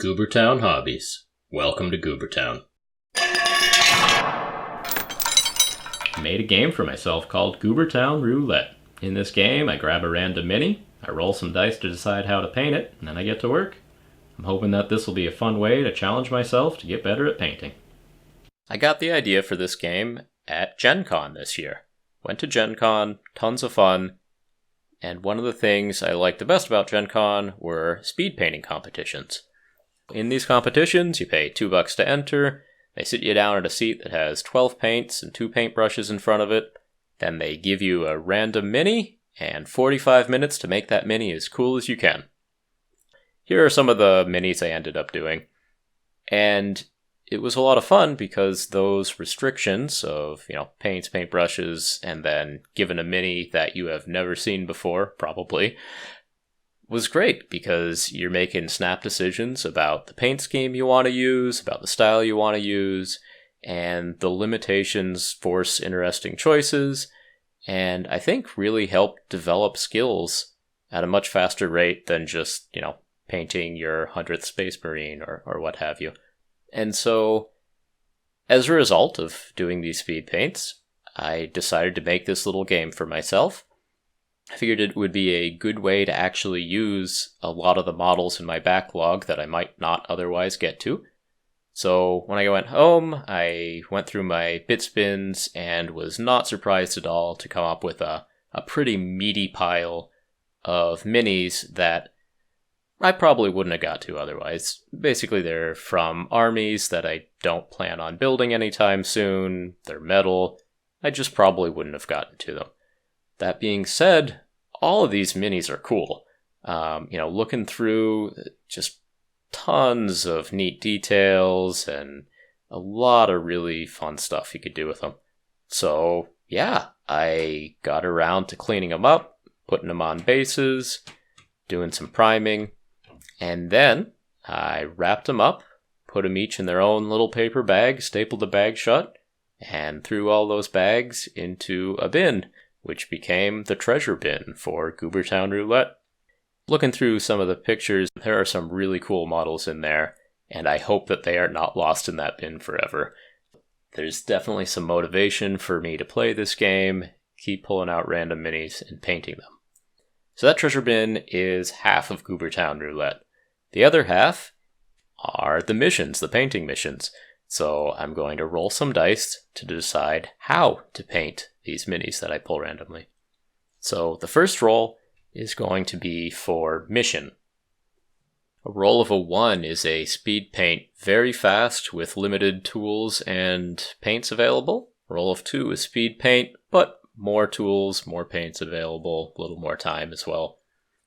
Goobertown Hobbies. Welcome to Goobertown. I made a game for myself called Goobertown Roulette. In this game, I grab a random mini, I roll some dice to decide how to paint it, and then I get to work. I'm hoping that this will be a fun way to challenge myself to get better at painting. I got the idea for this game at Gen Con this year. Went to Gen Con, tons of fun, and one of the things I liked the best about Gen Con were speed painting competitions. In these competitions, you pay $2 to enter. They sit you down at a seat that has 12 paints and 2 paintbrushes in front of it. Then they give you a random mini and 45 minutes to make that mini as cool as you can. Here are some of the minis I ended up doing. And it was a lot of fun because those restrictions of, paints, paintbrushes, and then given a mini that you have never seen before, probably, was great because you're making snap decisions about the paint scheme you want to use, about the style you want to use, and the limitations force interesting choices, and I think really help develop skills at a much faster rate than just, painting your 100th Space Marine or what have you. And so, as a result of doing these speed paints, I decided to make this little game for myself. I figured it would be a good way to actually use a lot of the models in my backlog that I might not otherwise get to. So when I went home, I went through my bit spins and was not surprised at all to come up with a pretty meaty pile of minis that I probably wouldn't have got to otherwise. Basically, they're from armies that I don't plan on building anytime soon. They're metal. I just probably wouldn't have gotten to them. That being said, all of these minis are cool. Looking through, just tons of neat details and a lot of really fun stuff you could do with them. So, yeah, I got around to cleaning them up, putting them on bases, doing some priming, and then I wrapped them up, put them each in their own little paper bag, stapled the bag shut, and threw all those bags into a bin, which became the treasure bin for Goobertown Roulette. Looking through some of the pictures, there are some really cool models in there, and I hope that they are not lost in that bin forever. There's definitely some motivation for me to play this game, keep pulling out random minis and painting them. So that treasure bin is half of Goobertown Roulette. The other half are the missions, the painting missions. So I'm going to roll some dice to decide how to paint these minis that I pull randomly. So the first roll is going to be for mission. A roll of a 1 is a speed paint very fast with limited tools and paints available. A roll of 2 is speed paint, but more tools, more paints available, a little more time as well.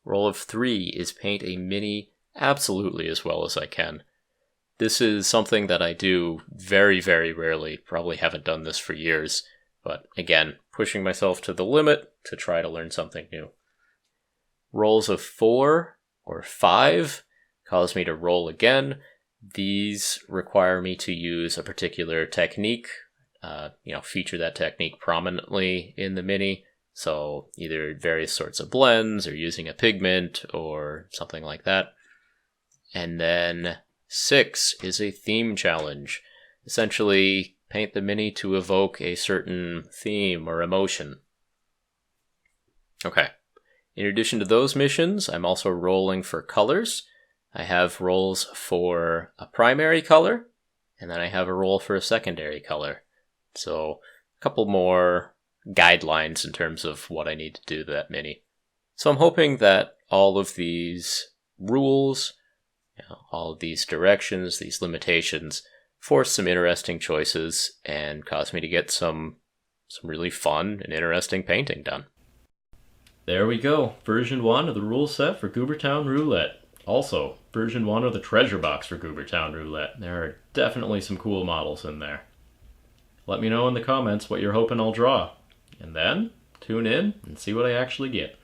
Roll of 3 is paint a mini absolutely as well as I can. This is something that I do very, very rarely. Probably haven't done this for years. But again, pushing myself to the limit to try to learn something new. Rolls of 4 or 5 cause me to roll again. These require me to use a particular technique, feature that technique prominently in the mini. So either various sorts of blends or using a pigment or something like that. And then 6 is a theme challenge. Essentially, paint the mini to evoke a certain theme or emotion. Okay. In addition to those missions, I'm also rolling for colors. I have rolls for a primary color, and then I have a roll for a secondary color. So, a couple more guidelines in terms of what I need to do to that mini. So I'm hoping that all of these rules, all of these directions, these limitations, force some interesting choices and cause me to get some really fun and interesting painting done. There we go. Version 1 of the rule set for Goobertown Roulette. Also, version 1 of the treasure box for Goobertown Roulette. There are definitely some cool models in there. Let me know in the comments what you're hoping I'll draw. And then, tune in and see what I actually get.